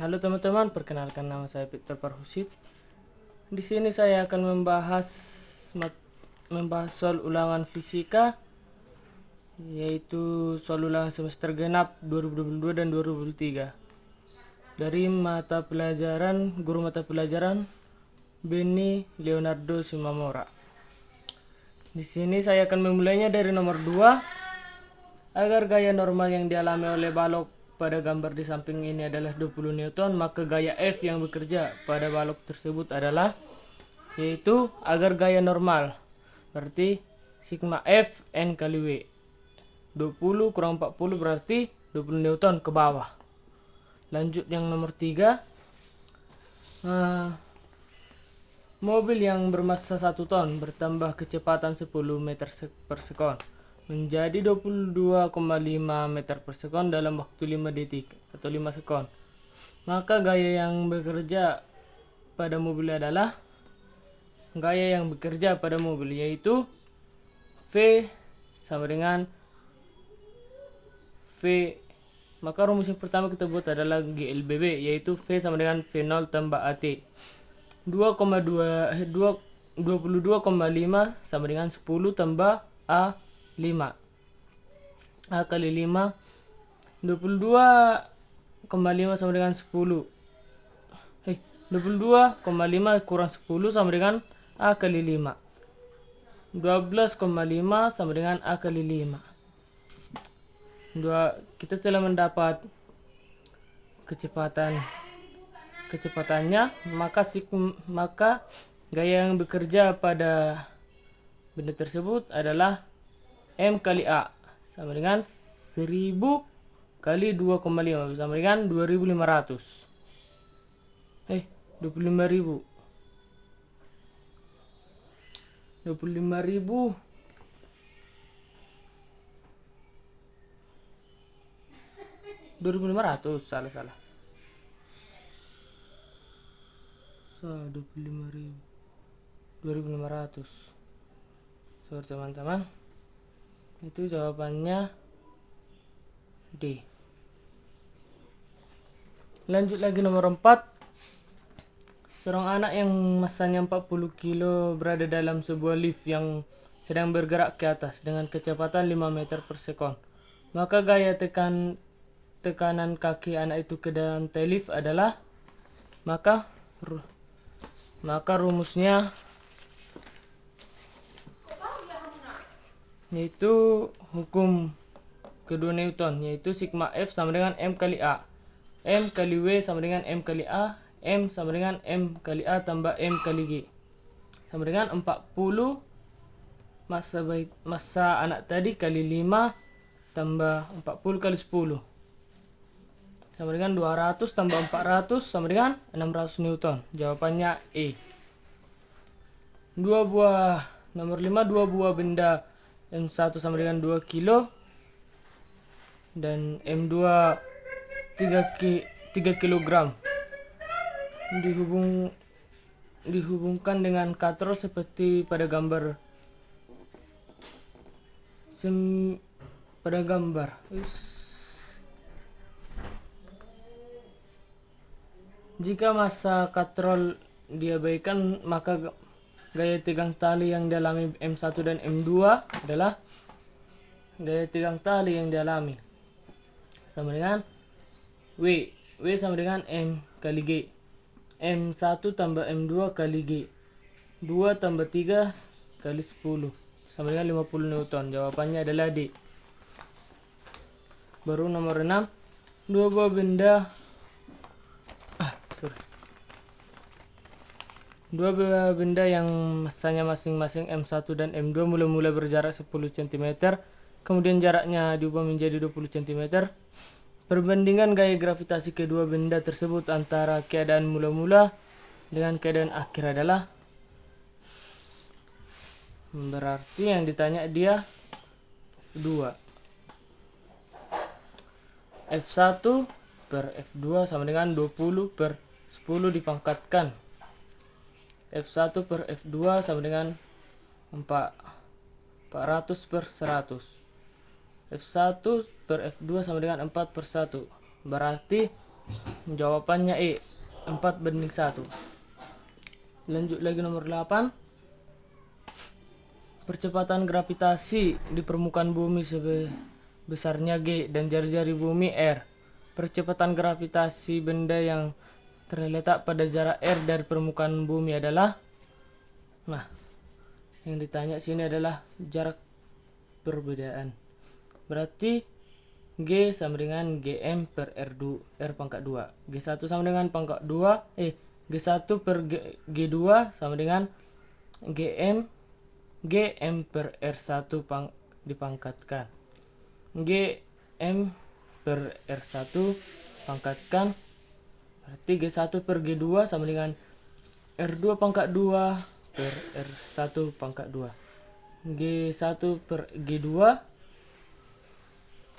Halo teman-teman, perkenalkan nama saya Victor Parhusit. Di sini saya akan membahas soal ulangan fisika, yaitu soal ulangan semester genap 2022 dan 2023 dari guru mata pelajaran Benny Leonardo Simamora. Di sini saya akan memulainya dari nomor 2. Agar gaya normal yang dialami oleh balok pada gambar di samping ini adalah 20 Newton, maka gaya F yang bekerja pada balok tersebut adalah, yaitu agar gaya normal, berarti sigma F N kali W. 20 kurang 40 berarti 20 Newton ke bawah. Lanjut yang nomor 3. Mobil yang bermassa 1 ton bertambah kecepatan 10 meter per sekon menjadi 22,5 meter per sekon dalam waktu 5 detik atau 5 sekon. Maka gaya yang bekerja pada mobil yaitu V sama dengan V. Maka rumus yang pertama kita buat adalah GLBB, yaitu V sama dengan V0 tambah AT. 22,5 sama dengan 10 tambah A5. A kali 5. 22,5 sama dengan 10. 22,5 kurang 10 sama dengan A kali 5. 12,5 sama dengan A kali 5. Kita telah mendapat kecepatannya, maka gaya yang bekerja pada benda tersebut adalah M kali A sama dengan 1000 kali 2,5 sama dengan 2500. 25.000. 25.000 2500, salah 25.000 2500. Sorry teman-teman, itu jawabannya D. Lanjut lagi nomor 4. Seorang anak yang massanya 40 kilo berada dalam sebuah lift yang sedang bergerak ke atas dengan kecepatan 5 meter per sekon. Maka gaya tekanan kaki anak itu ke lantai lift adalah, maka rumusnya yaitu hukum kedua Newton, yaitu sigma F sama dengan M kali A. M kali W sama dengan M kali A. M sama dengan M kali A tambah M kali G sama dengan 40 massa anak tadi kali 5 tambah 40 kali 10 sama dengan 200 tambah 400 sama dengan 600 Newton. Jawabannya E. Nomor 5, 2 buah benda M1 sama dengan 2 kilo dan M2 3 kilogram dihubungkan dengan katrol seperti pada gambar. Jika massa katrol diabaikan, maka gaya tegang tali yang dialami M1 dan M2 adalah gaya tegang tali yang dialami sama dengan W sama dengan M kali G. M1 tambah M2 kali G. 2 tambah 3 kali 10 sama dengan 50 Newton. Jawabannya adalah D. Baru nomor 6. Dua buah benda yang massanya masing-masing M1 dan M2 mula-mula berjarak 10 cm, kemudian jaraknya diubah menjadi 20 cm. Perbandingan gaya gravitasi kedua benda tersebut antara keadaan mula-mula dengan keadaan akhir adalah, berarti yang ditanya dia F2. F1 per F2 sama dengan 20 per 10 dipangkatkan. F1 per F2 sama dengan 400 per 100. F1 per F2 sama dengan 4 per 1. Berarti Jawabannya E, 4:1. Lanjut lagi nomor 8. Percepatan gravitasi di permukaan bumi sebesarnya G dan jari-jari bumi R. Percepatan gravitasi benda yang terletak pada jarak R dari permukaan bumi adalah, nah, yang ditanya sini adalah jarak perbedaan. Berarti G sama dengan GM per R pangkat 2. G1 sama dengan pangkat 2. G1 per G2 sama dengan GM per R1 dipangkatkan. GM per R1 pangkatkan, berarti G1 per G2 sama dengan R2 pangkat 2 per R1 pangkat 2. G1 per G2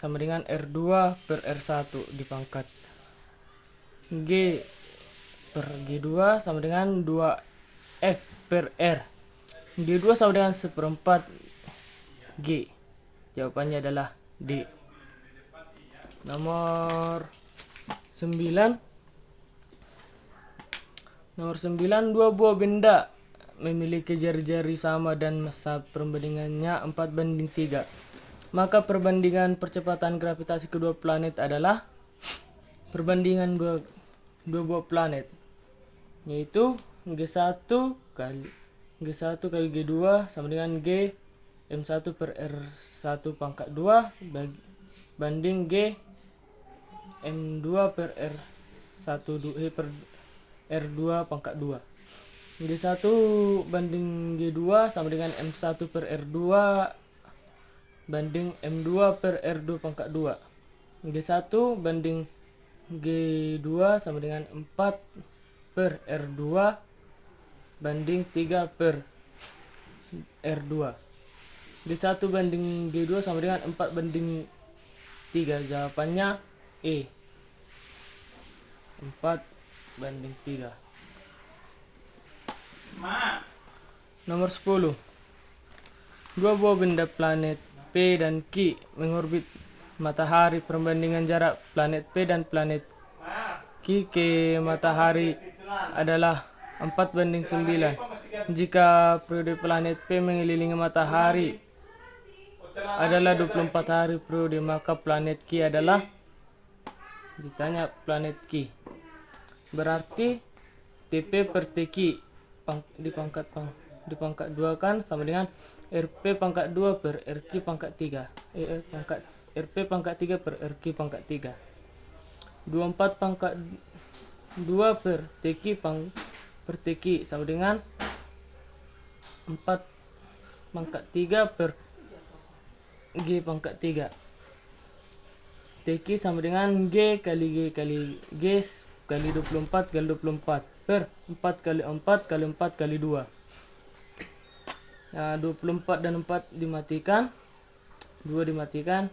sama dengan R2 per R1 dipangkat. G per G2 sama dengan 2F per R. G2 sama dengan 1/4 G. Jawabannya adalah D. Nomor 9. Dua buah benda memiliki jari-jari sama dan massa perbandingannya 4:3. Maka perbandingan percepatan gravitasi kedua planet adalah perbandingan dua buah planet, yaitu G1 kali G2 sama dengan G M1 per R1 pangkat 2 banding G M2 per per R2 pangkat 2. G1 banding G2 sama dengan M1 per R2 banding M2 per R2 pangkat 2. G1 banding G2 sama dengan 4 per R2 banding 3 per R2. G1 banding G2 sama dengan 4:3. Jawabannya E, 4:3. Nomor 10. Dua buah benda planet P dan Q mengorbit matahari. Perbandingan jarak planet P dan planet Q ke matahari adalah 4:9. Jika periode planet P mengelilingi matahari adalah 24 hari periode, maka planet Q adalah, ditanya planet Q, berarti TP per TQ dipangkat 2 kan sama dengan RP pangkat 2 per RQ pangkat 3. RP pangkat 3 per RQ pangkat 3. 24 pangkat 2 per TQ per TQ sama dengan 4 pangkat 3 per G pangkat 3. TQ sama dengan G kali G kali 24 kali 24 per 4 kali 4 kali 4 kali 2. Nah, 24 dan 4 dimatikan, 2 dimatikan.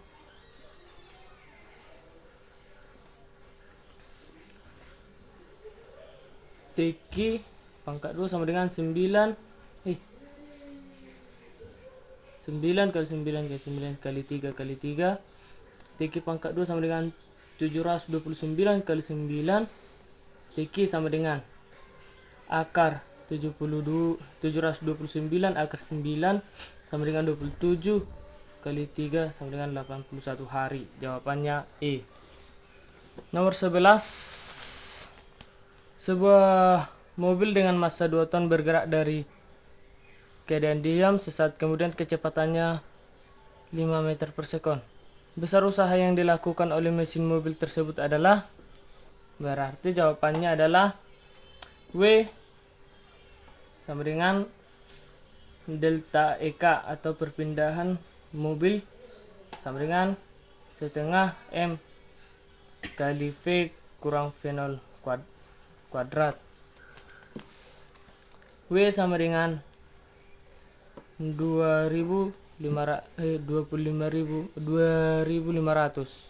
TQ pangkat 2 sama dengan 9 kali 9 kali 9 kali 3 kali 3. TQ pangkat 2 sama dengan 729 kali 9. TQ sama dengan akar 729 akar 9 sama dengan 27 kali 3 sama dengan 81 hari. Jawabannya E. Nomor 11. Sebuah mobil dengan massa 2 ton bergerak dari keadaan diam sesaat kemudian kecepatannya 5 meter per sekon. Besar usaha yang dilakukan oleh mesin mobil tersebut adalah, berarti jawabannya adalah W sama dengan delta EK atau perpindahan mobil sama dengan setengah M kali V kurang V0 kuadrat. W sama dengan 25.000.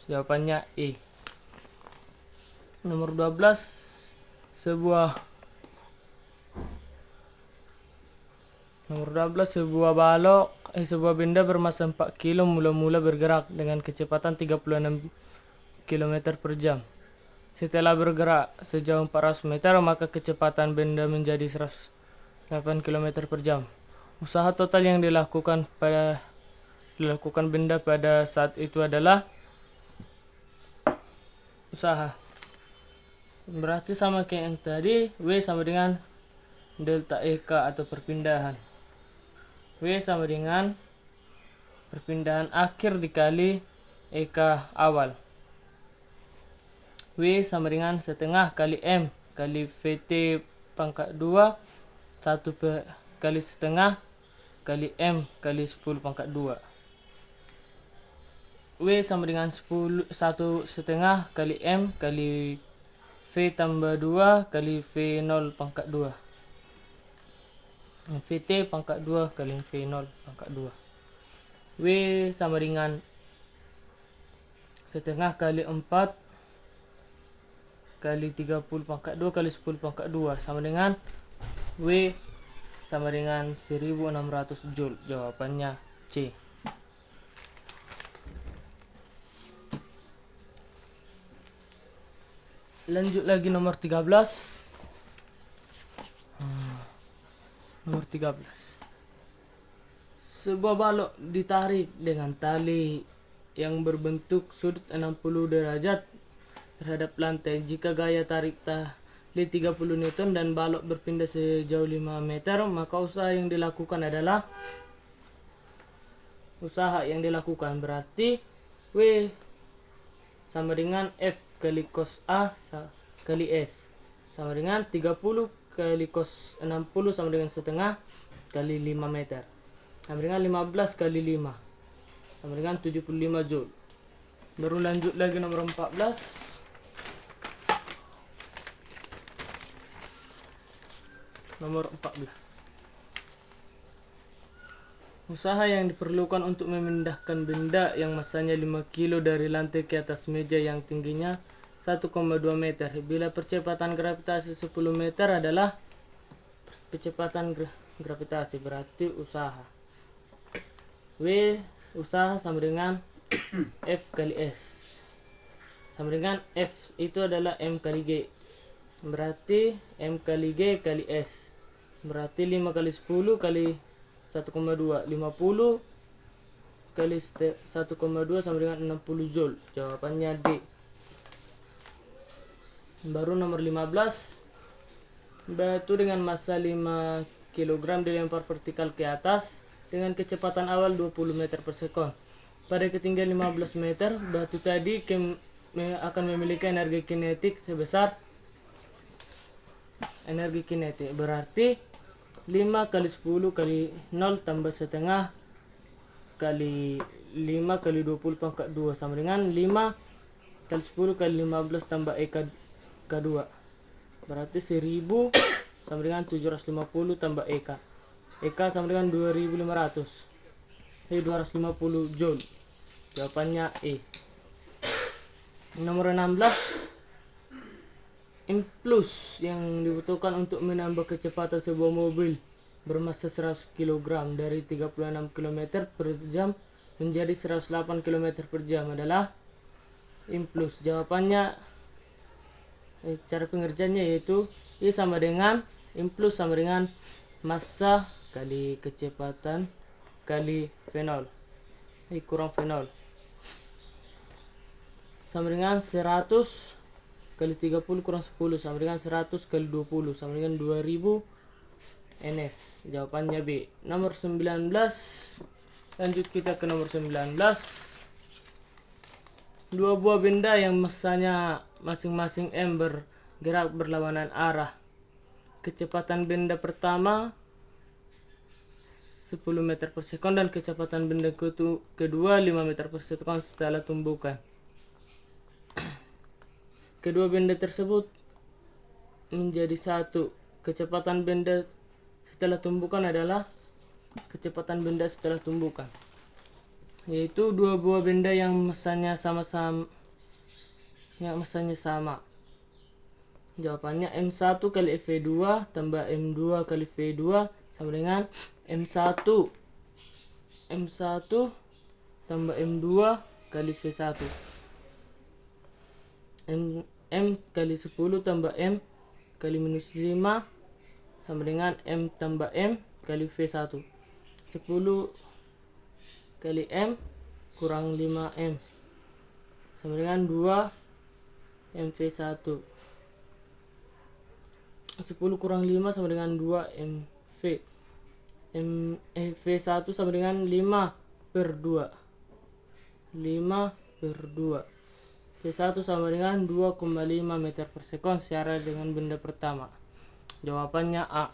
Jawabannya E. Nomor 12. Sebuah benda bermassa 4 kilo mula-mula bergerak dengan kecepatan 36 km per jam. Setelah bergerak sejauh 400 meter, maka kecepatan benda menjadi 108 km per jam. Usaha total yang dilakukan benda pada saat itu adalah usaha. Berarti sama kayak yang tadi, W sama dengan delta EK atau perpindahan. W sama dengan perpindahan akhir dikali EK awal. W sama dengan setengah kali M kali VT pangkat 2 kali setengah kali M kali 10 pangkat 2. W sama dengan 1 setengah kali M kali V tambah 2 kali V0 pangkat 2. VT pangkat 2 kali V0 pangkat 2. W sama dengan setengah kali 4 kali 30 pangkat 2 kali 10 pangkat 2 sama dengan W sama dengan 1600 Joule. Jawabannya C. Lanjut lagi nomor 13. Nomor 13. Sebuah balok ditarik dengan tali yang berbentuk sudut 60 derajat terhadap lantai. Jika gaya tarik tali 30 Newton dan balok berpindah sejauh 5 meter, maka usaha yang dilakukan berarti W sama dengan F kali cos A kali S sama dengan 30 kali cos 60 sama dengan setengah kali 5 meter sama dengan 15 kali 5 sama dengan 75 Joule. Baru lanjut lagi nomor 14. Nomor 14. Usaha yang diperlukan untuk memindahkan benda yang masanya 5 kilo dari lantai ke atas meja yang tingginya 1,2 meter. Bila percepatan gravitasi 10 meter adalah percepatan gravitasi, berarti usaha. W usaha sama dengan F kali S. Sama dengan F itu adalah M kali G. Berarti M kali G kali S. Berarti 5 kali 10 kali 1,2. 50 kali 1,2 sama dengan 60 Joule. Jawabannya D. Baru nomor 15. Batu dengan massa 5 kg dilempar vertikal ke atas dengan kecepatan awal 20 meter per sekon. Pada ketinggian 15 meter, batu tadi akan memiliki energi kinetik sebesar berarti 5 kali 10 kali 0 tambah setengah kali 5 kali 20 pangkat 2 sama dengan 5 kali 10 kali 15 tambah K2. Berarti 1000 sama dengan 750 tambah EK sama dengan 250 Joule. Jawabannya E. Nomor 16. Impuls yang dibutuhkan untuk menambah kecepatan sebuah mobil bermassa 100 kg dari 36 km per jam menjadi 108 km per jam adalah impuls. Jawabannya cara pengerjaannya yaitu I sama dengan impuls sama dengan massa kali kecepatan kali V0 kurang V0 sama dengan 100 kali 30 kurang 10 sama dengan 100 kali 20 sama dengan 2000 ns. Jawabannya B. Nomor 19. Lanjut kita ke nomor 19. Dua buah benda yang massanya masing-masing M bergerak berlawanan arah. Kecepatan benda pertama 10 meter per sekon dan kecepatan benda kedua 5 meter per sekon setelah tumbukan. Kedua benda tersebut menjadi satu. Kecepatan benda setelah tumbukan adalah kecepatan benda setelah tumbukan, yaitu dua buah benda yang massanya sama. Jawabannya M1 kali V2 tambah M2 kali V2 sama dengan M1 tambah M2 kali V1. M kali 10 tambah M kali minus 5 sama dengan M tambah M kali V1. 10 kali M kurang 5M sama dengan 2 MV1. 10 kurang 5 sama dengan 2 MV. V1 sama dengan 5 per 2. 5 per 2. V1 sama dengan 2,5 meter per sekon secara dengan benda pertama. Jawabannya A.